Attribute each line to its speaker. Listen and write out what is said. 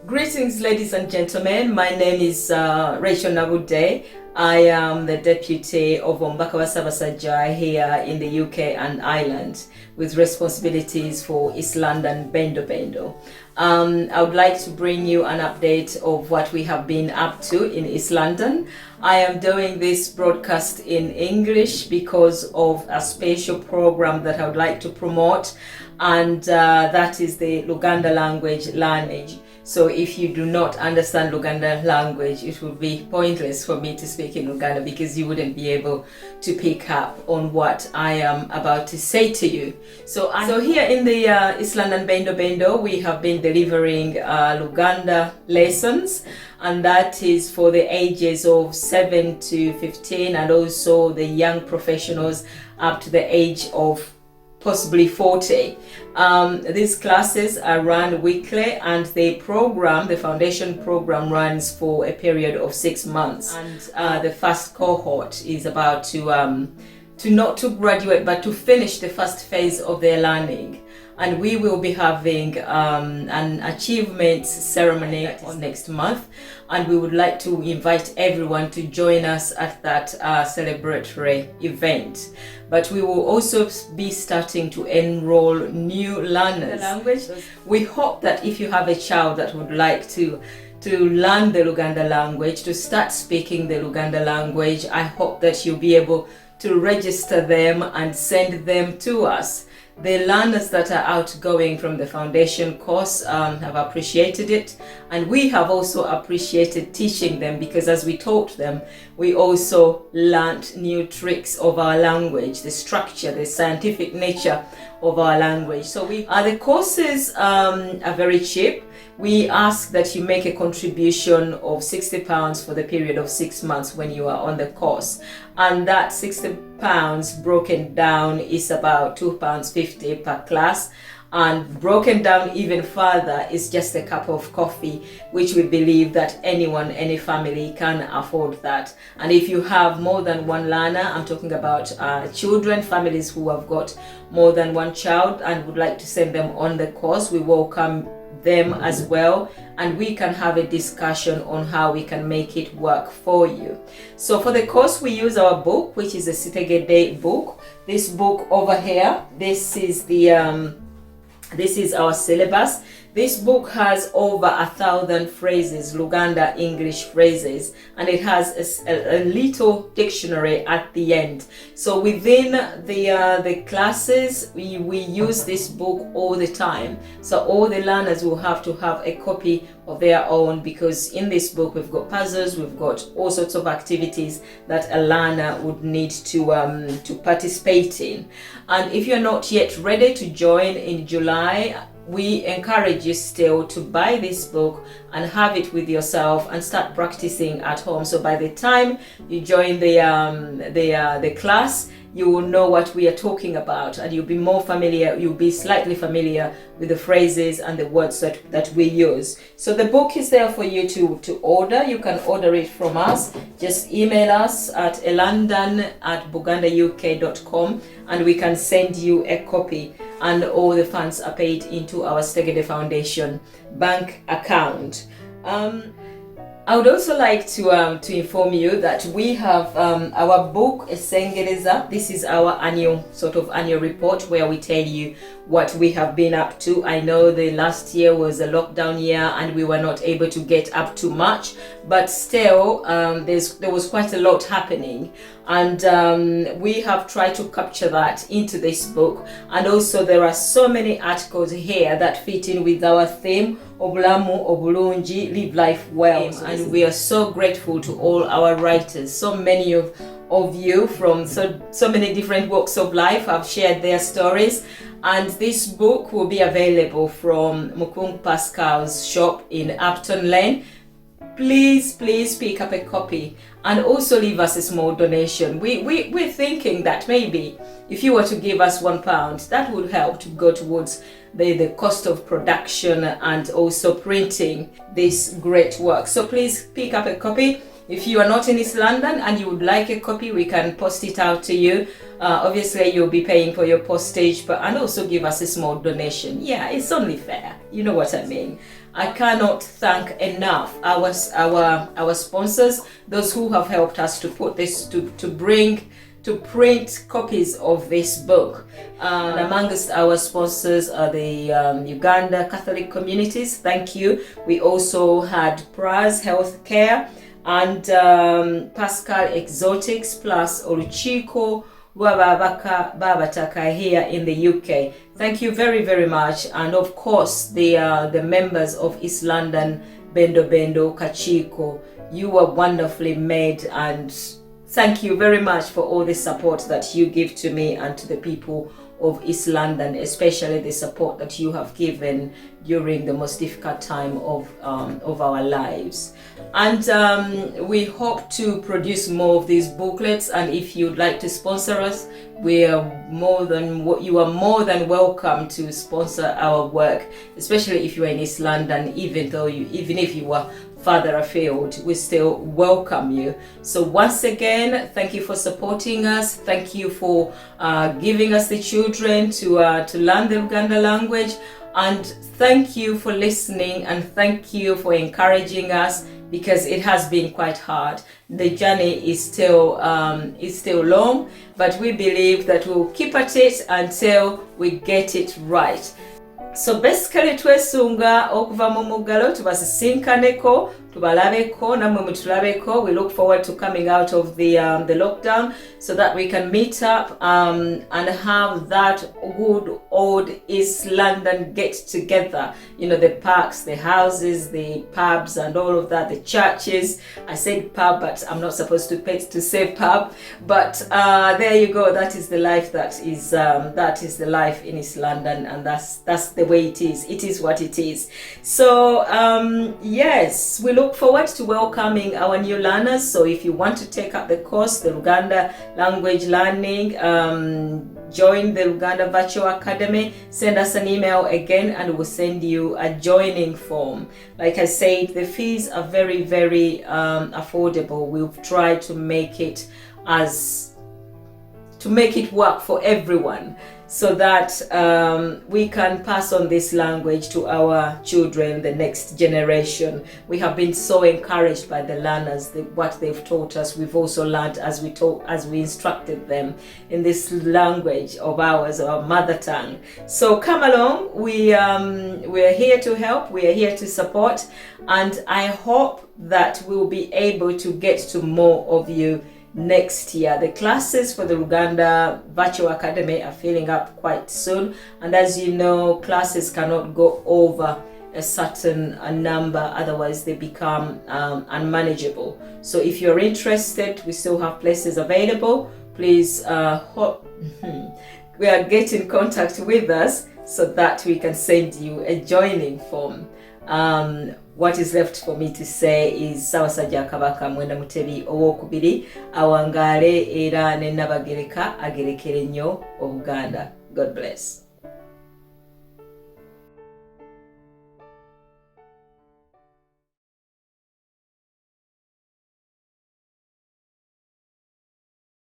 Speaker 1: Greetings, ladies and gentlemen. My name is Rachel Nabudde. I am the Deputy of Omubaka wa Ssaabasajja here in the UK and Ireland, with responsibilities for East London Bendo Bendo. I would like to bring you an update of what we have been up to in East London. I am doing this broadcast in English because of a special program that I would like to promote, and that is the Luganda Language learning. So if you do not understand Luganda language, it would be pointless for me to speak in Luganda because you wouldn't be able to pick up on what I am about to say to you. So here in the East London Bendo Bendo, we have been delivering Luganda lessons, and that is for the ages of 7 to 15 and also the young professionals up to the age of possibly 40. These classes are run weekly, and the foundation program runs for a period of 6 months. And the first cohort is about to not to graduate, but to finish the first phase of their learning. And we will be having an achievements ceremony next month, and we would like to invite everyone to join us at that celebratory event. But we will also be starting to enroll new learners. The language. We hope that if you have a child that would like to learn the Luganda language, to start speaking the Luganda language, I hope that you'll be able to register them and send them to us. The learners that are outgoing from the foundation course have appreciated it, and we have also appreciated teaching them, because as we taught them, we also learnt new tricks of our language, the structure, the scientific nature of our language. So the courses are very cheap. We ask that you make a contribution of £60 for the period of 6 months when you are on the course, and that £60 broken down is about £2.50 per class, and broken down even further is just a cup of coffee, which we believe that any family can afford that. And if you have more than one learner, I'm talking about children, families who have got more than one child and would like to send them on the course, we welcome them as well, and we can have a discussion on how we can make it work for you. So for the course, we use our book, which is a Sitegedde book. This book over here, this is our syllabus. This book has over 1,000 phrases, Luganda English phrases, and it has a little dictionary at the end. So within the classes, we use this book all the time. So all the learners will have to have a copy of their own, because in this book we've got puzzles, we've got all sorts of activities that a learner would need to participate in. And if you're not yet ready to join in July, we encourage you still to buy this book and have it with yourself and start practicing at home. So by the time you join the class, you will know what we are talking about, and you'll be more familiar, you'll be slightly familiar with the phrases and the words that we use. So the book is there for you to order. You can order it from us. Just email us at elandan@bugandauk.com and we can send you a copy, and all the funds are paid into our Sitegedde Foundation bank account. I would also like to inform you that we have our book Esengereza. This is our annual report where we tell you what we have been up to. I know the last year was a lockdown year and we were not able to get up to much, but still there was quite a lot happening, and we have tried to capture that into this book. And also there are so many articles here that fit in with our theme, Obulamu Obulungi, Live Life Well. And we are so grateful to all our writers. So many of you from so many different walks of life have shared their stories, and this book will be available from Mukung Pascal's shop in Upton Lane. Please pick up a copy and also leave us a small donation. We're thinking that maybe if you were to give us £1, that would help to go towards the cost of production and also printing this great work. So please pick up a copy. If you are not in East London and you would like a copy, we can post it out to you. Obviously you'll be paying for your postage, and also give us a small donation. Yeah, it's only fair. You know what I mean. I cannot thank enough our sponsors, those who have helped us to put this to print copies of this book. And amongst our sponsors are the Uganda Catholic Communities. Thank you. We also had Praz Healthcare and Pascal Exotics plus Oluchiko Babataka here in the UK. Thank you very, very much. And of course, the members of East London, Bendo Kachiko, you were wonderfully made, and thank you very much for all the support that you give to me and to the people of East London, especially the support that you have given during the most difficult time of our lives. And we hope to produce more of these booklets, and if you'd like to sponsor us, you are more than welcome to sponsor our work, especially if you are in East London. Even if you are further afield, we still welcome you. So once again, thank you for supporting us. Thank you for giving us the children to learn the Luganda language, and thank you for listening, and thank you for encouraging us, because it has been quite hard. The journey is still long, but we believe that we'll keep at it until we get it right. So basically twesunga okuva mu muggalo tubasisinkaneko, tubalabeko, namwe mutulabeko. We look forward to coming out of the lockdown so that we can meet up and have that good old East London get together. You know, the parks, the houses, the pubs and all of that, the churches. I said pub, but I'm not supposed to say pub. But there you go. That is the life that is the life in East London, and that's the way it is. It is what it is. So yes, we look forward to welcoming our new learners. So if you want to take up the course, the Luganda Language Learning, join the Luganda Virtual Academy, send us an email again and we'll send you a joining form. Like I said, the fees are very, very affordable. We've tried to make it work for everyone, so that we can pass on this language to our children, the next generation. We have been so encouraged by the learners, what they've taught us. We've also learned as we instructed them in this language of ours, our mother tongue. So come along. We are here to help. We are here to support, and I hope that we'll be able to get to more of you next year. The classes for the Luganda Virtual Academy are filling up quite soon, and as you know, classes cannot go over a certain number, otherwise they become unmanageable. So if you're interested, we still have places available. Please get in contact with us so that we can send you a joining form. What is left for me to say is Sawasajja Kabaka Mwenda Mutebi owokubiri awangale era ne nabagereka agerekere nnyo Obuganda. God bless.